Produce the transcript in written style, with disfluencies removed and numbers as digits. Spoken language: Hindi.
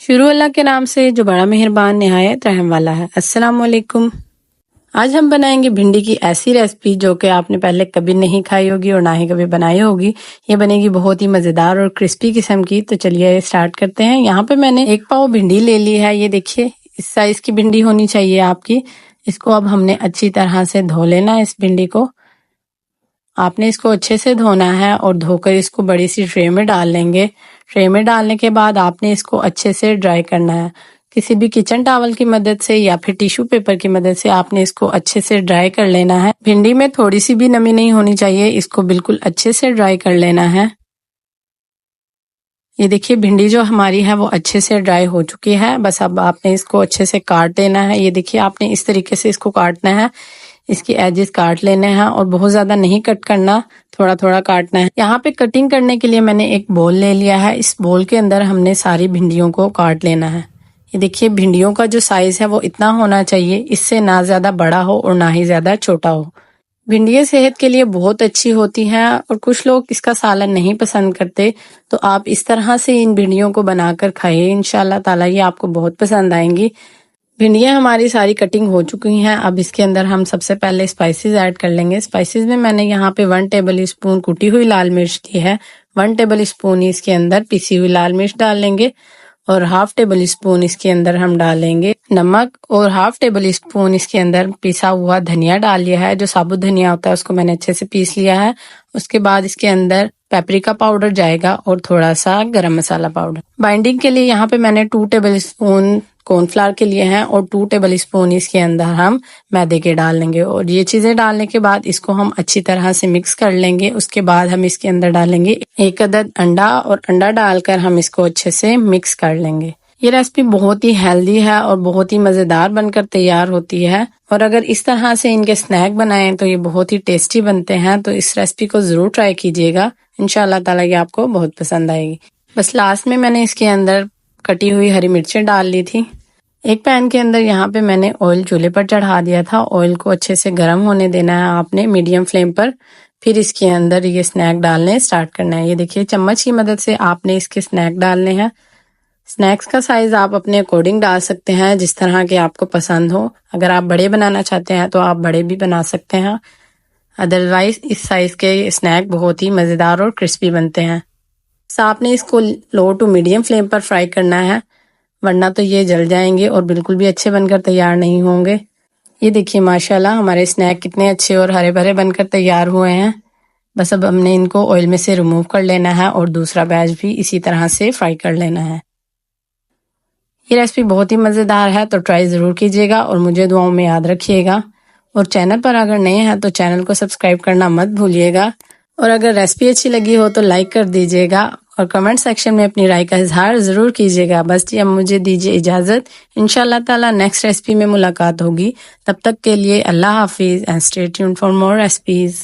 शुरू अल्लाह के नाम से जो बड़ा मेहरबान निहायत रहम वाला है। अस्सलाम वालेकुम। आज हम बनाएंगे भिंडी की ऐसी रेसिपी जो कि आपने पहले कभी नहीं खाई होगी और ना ही कभी बनाई होगी। ये बनेगी बहुत ही मज़ेदार और क्रिस्पी किस्म की। तो चलिए स्टार्ट करते हैं। यहाँ पे मैंने 1 पाव भिंडी ले ली है। ये देखिए इस साइज की भिंडी होनी चाहिए आपकी। इसको अब हमने अच्छी तरह से धो लेना है। इस भिंडी को आपने इसको अच्छे से धोना है और धोकर इसको बड़ी सी ट्रे में डाल लेंगे। ट्रे में डालने के बाद आपने इसको अच्छे से ड्राई करना है। किसी भी किचन टॉवल की मदद से या फिर टिश्यू पेपर की मदद से आपने इसको अच्छे से ड्राई कर लेना है। भिंडी में थोड़ी सी भी नमी नहीं होनी चाहिए। इसको बिल्कुल अच्छे से ड्राई कर लेना है। ये देखिए भिंडी जो हमारी है वो अच्छे से ड्राई हो चुकी है। बस अब आपने इसको अच्छे से काट लेना है। ये देखिए आपने इस तरीके से इसको काटना है। इसके एजेस काट लेने हैं और बहुत ज्यादा नहीं कट करना, थोड़ा थोड़ा काटना है। यहाँ पे कटिंग करने के लिए मैंने एक बोल ले लिया है। इस बोल के अंदर हमने सारी भिंडियों को काट लेना है। ये देखिए भिंडियों का जो साइज है वो इतना होना चाहिए, इससे ना ज्यादा बड़ा हो और ना ही ज्यादा छोटा हो। भिंडियाँ सेहत के लिए बहुत अच्छी होती हैं और कुछ लोग इसका सालन नहीं पसंद करते, तो आप इस तरह से इन भिंडियों को बनाकर खाइए। इंशाल्लाह ताला ये आपको बहुत पसंद आएंगी। भिंडियाँ हमारी सारी कटिंग हो चुकी हैं। अब इसके अंदर हम सबसे पहले स्पाइसेस ऐड कर लेंगे। स्पाइसेस में मैंने यहाँ पे 1 टेबल स्पून कुटी हुई लाल मिर्च ली है। 1 टेबल स्पून इसके अंदर पिसी हुई लाल मिर्च डाल लेंगे और 1/2 टेबल स्पून इसके अंदर हम डालेंगे नमक और 1/2 टेबल स्पून इसके अंदर पिसा हुआ धनिया डाल लिया है। जो साबुत धनिया होता है उसको मैंने अच्छे से पीस लिया है। उसके बाद इसके अंदर पेपरिका पाउडर जाएगा और थोड़ा सा गरम मसाला पाउडर। बाइंडिंग के लिए यहाँ पे मैंने 2 टेबल स्पून कॉर्नफ्लावर के लिए हैं और 2 टेबल स्पून इसके अंदर हम मैदे के डाल लेंगे। और ये चीजें डालने के बाद इसको हम अच्छी तरह से मिक्स कर लेंगे। उसके बाद हम इसके अंदर डालेंगे 1 अदद अंडा और अंडा डालकर हम इसको अच्छे से मिक्स कर लेंगे। ये रेसिपी बहुत ही हेल्दी है और बहुत ही मजेदार बनकर तैयार होती है। और अगर इस तरह से इनके स्नैक बनाएं तो ये बहुत ही टेस्टी बनते हैं। तो इस रेसिपी को जरूर ट्राई कीजिएगा। इंशाल्लाह ताला ये आपको बहुत पसंद आएगी। बस लास्ट में मैंने इसके अंदर कटी हुई हरी मिर्चें डाल ली थी। एक पैन के अंदर यहाँ पे मैंने ऑयल चूल्हे पर चढ़ा दिया था। ऑयल को अच्छे से गर्म होने देना है आपने मीडियम फ्लेम पर। फिर इसके अंदर ये स्नैक डालने स्टार्ट करना है। ये देखिए चम्मच की मदद से आपने इसके स्नैक डालने हैं। स्नैक्स का साइज आप अपने अकॉर्डिंग डाल सकते हैं, जिस तरह के आपको पसंद हो। अगर आप बड़े बनाना चाहते हैं तो आप बड़े भी बना सकते हैं। अदरवाइज इस साइज के स्नैक बहुत ही मजेदार और क्रिस्पी बनते हैं। आपने इसको लो टू मीडियम फ्लेम पर फ्राई करना है, वरना तो ये जल जाएंगे और बिल्कुल भी अच्छे बनकर तैयार नहीं होंगे। ये देखिए माशाल्लाह हमारे स्नैक कितने अच्छे और हरे भरे बनकर तैयार हुए हैं। बस अब हमने इनको ऑयल में से रिमूव कर लेना है और दूसरा बैच भी इसी तरह से फ्राई कर लेना है। ये रेसिपी बहुत ही मजेदार है, तो ट्राई जरूर कीजिएगा और मुझे दुआओं में याद रखिएगा। और चैनल पर अगर नए हैं तो चैनल को सब्सक्राइब करना मत भूलिएगा। और अगर रेसिपी अच्छी लगी हो तो लाइक कर दीजिएगा और कमेंट सेक्शन में अपनी राय का इजहार जरूर कीजिएगा। बस जी अब मुझे दीजिए इजाजत। इंशाल्लाह ताला नेक्स्ट रेसिपी में मुलाकात होगी। तब तक के लिए अल्लाह हाफिज and stay tuned for more recipes.